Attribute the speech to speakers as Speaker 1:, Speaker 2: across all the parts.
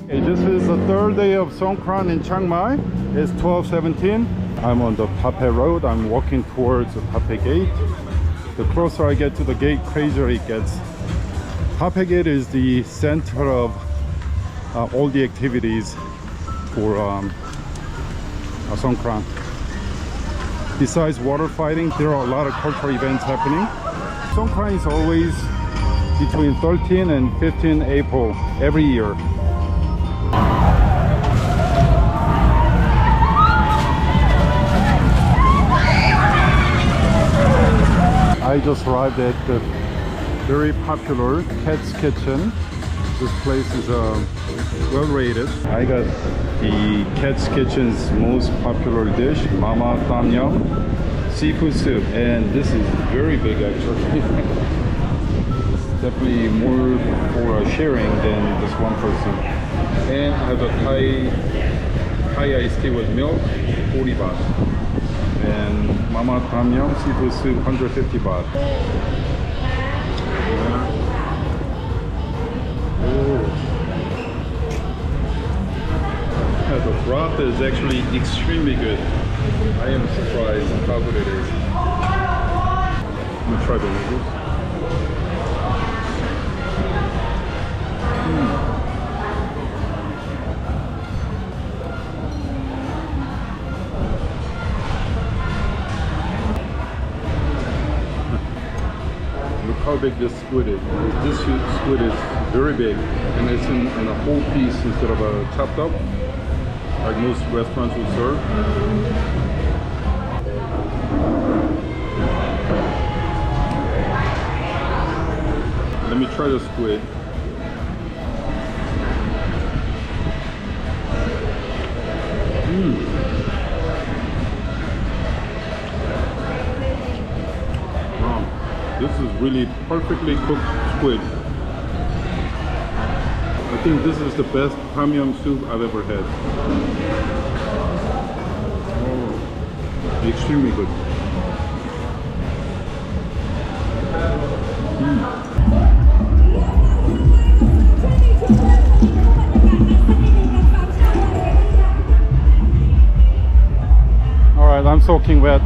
Speaker 1: Okay, this is the third day of Songkran in Chiang Mai. It's 12:17. I'm on the Pape Road. I'm walking towards the Pape Gate. The closer I get to the gate, crazier it gets. Pape Gate is the center of all the activities for Songkran. Besides water fighting, there are a lot of cultural events happening. Songkran is always between 13 and 15 April every year. I just arrived at the very popular Cat's Kitchen. This place is well rated. I got the Cat's Kitchen's most popular dish, Mama Tam Yum seafood soup, and this is very big actually. It's definitely more for sharing than just one person. And I have a Thai iced tea with milk, 40 baht. And Mama Tam Yum seafood soup, 150 baht. Yeah, the broth is actually extremely good. I am surprised how good it is. I'm gonna try the noodles. Look how big this squid is. This squid is very big, and it's in a whole piece instead of chopped up, like most restaurants will serve. Let me try the squid. Wow, this is really perfectly cooked squid. I think this is the best Tom Yum soup I've ever had. Oh, extremely good. All right, I'm soaking wet.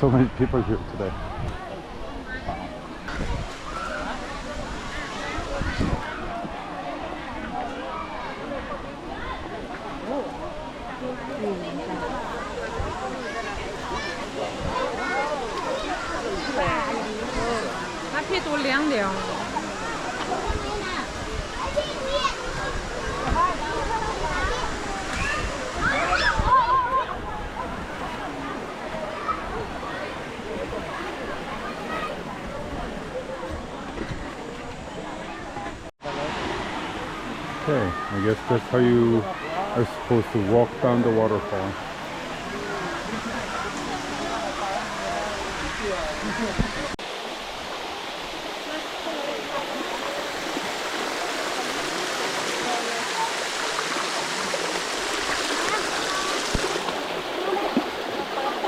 Speaker 1: So many people here today. Okay, I guess that's how you are supposed to walk down the waterfall.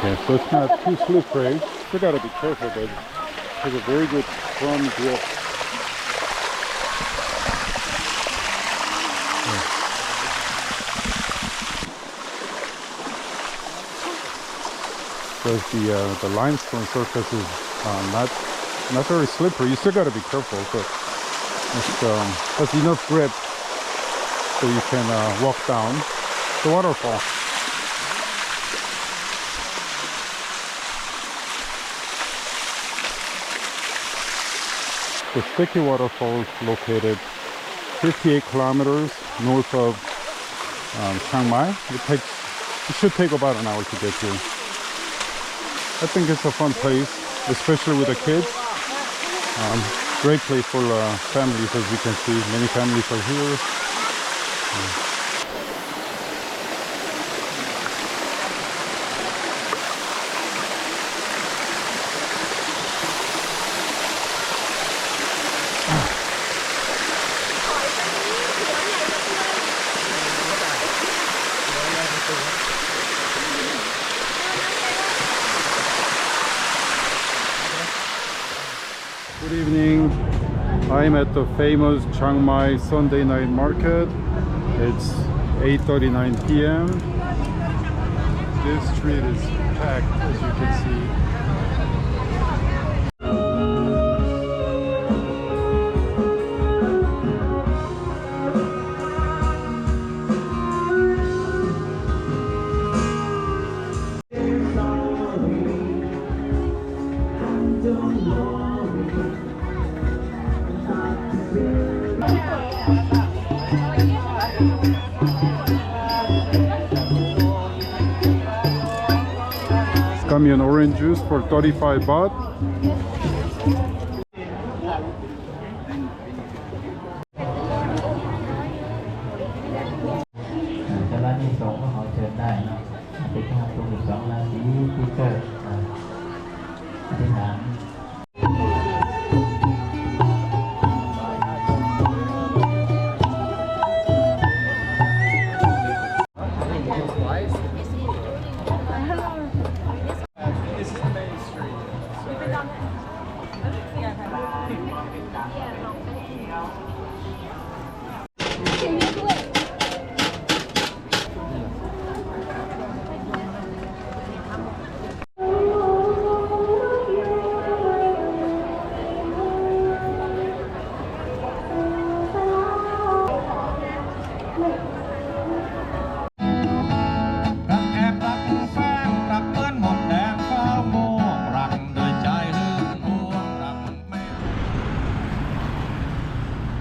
Speaker 1: Okay, so it's not too slippery. Still gotta be careful, but it has a very good firm grip. Because the limestone surface is not very slippery. You still gotta be careful, but it's enough grip so you can walk down the waterfall. The Sticky Waterfall is located 58 kilometers north of Chiang Mai. It should take about an hour to get to. I think it's a fun place, especially with the kids. Great place for families, as you can see. Many families are here. Good evening. I'm at the famous Chiang Mai Sunday night market. It's 8:39 p.m. This street is packed, as you can see. Got me an orange juice for 35 baht.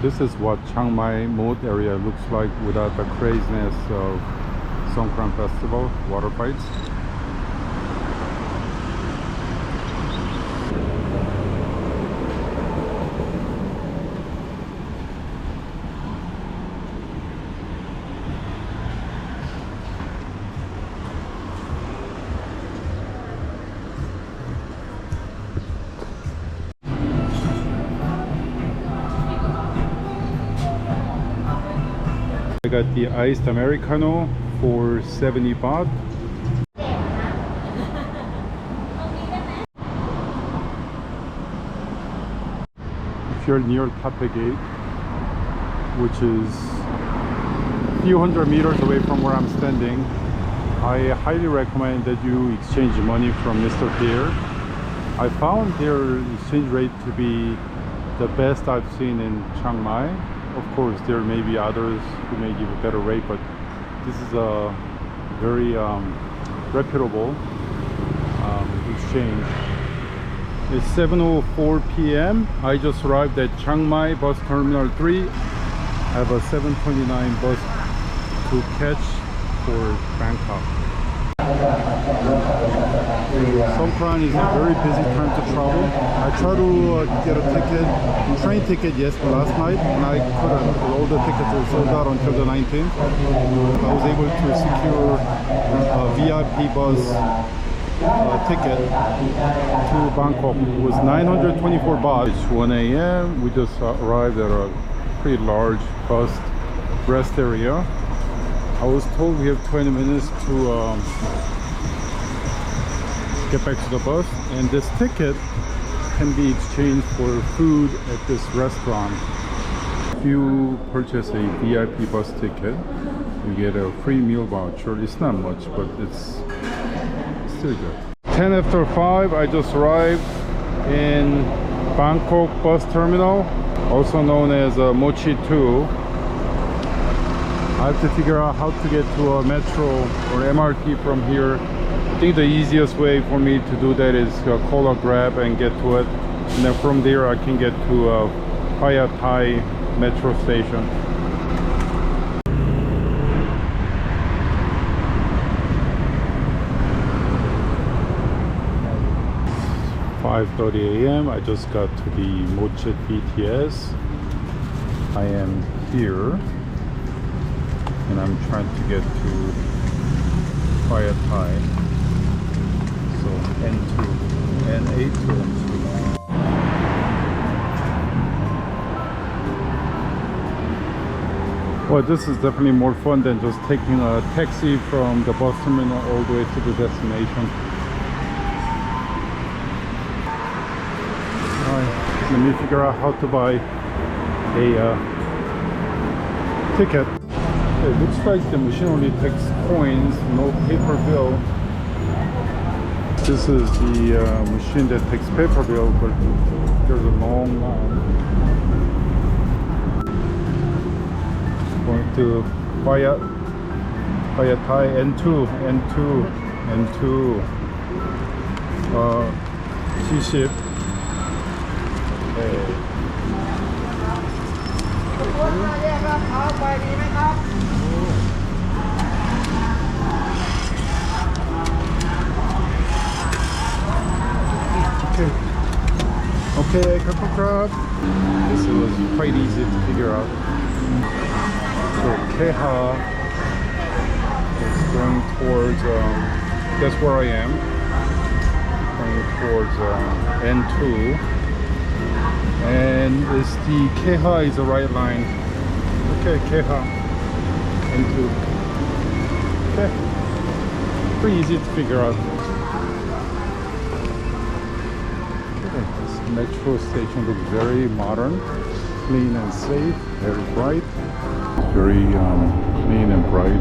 Speaker 1: This is what Chiang Mai mood area looks like without the craziness of Songkran festival, water fights. I got the iced Americano for 70 baht. If you're near Tape Gate, which is a few hundred meters away from where I'm standing, I highly recommend that you exchange money from Mr. Pierre. I found their exchange rate to be the best I've seen in Chiang Mai. Of course, there may be others who may give a better rate, but this is a very reputable exchange. It's 7:04 p.m. I just arrived at Chiang Mai Bus Terminal 3. I have a 7:29 bus to catch for Bangkok. Songkran is a very busy time to travel. I tried to get a train ticket last night, and I couldn't. All the tickets were sold out until the 19th. I was able to secure a VIP bus ticket to Bangkok. It was 924 baht. It's 1 a.m. We just arrived at a pretty large bus rest area. I was told we have 20 minutes to get back to the bus. And this ticket can be exchanged for food at this restaurant. If you purchase a VIP bus ticket, you get a free meal voucher. It's not much, but it's still good. 10 after 5, I just arrived in Bangkok bus terminal, also known as Mochi 2. I have to figure out how to get to a metro or MRT from here. I think the easiest way for me to do that is call a Grab and get to it. And then from there I can get to Phaya Thai metro station. It's 5:30 a.m. I just got to the Mochi BTS. I am here. And I'm trying to get to Phaya Thai. So N2 and A2. Well, this is definitely more fun than just taking a taxi from the bus terminal all the way to the destination. Alright, let me figure out how to buy a ticket. It looks like the machine only takes coins, no paper bill. This is the machine that takes paper bill, but there's a long line. Going to Phaya Thai N2. 70. Okay, couple crab. This was quite easy to figure out. So Keha is going towards, that's where I am. Going towards N2. And is the Keha is the right line. Okay, Keha. N2. Okay. Pretty easy to figure out. This metro station looks very modern, clean and safe, very bright. It's very clean and bright.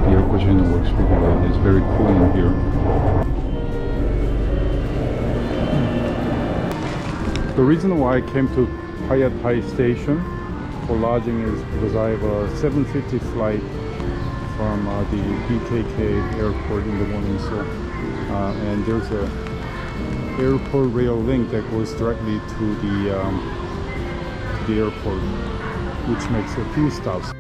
Speaker 1: The air conditioning works really well. It's very cool in here. The reason why I came to Phaya Thai station for lodging is because I have a 7:50 flight from the BKK airport in the morning. So, and there's a airport rail link that goes directly to the airport, which makes a few stops.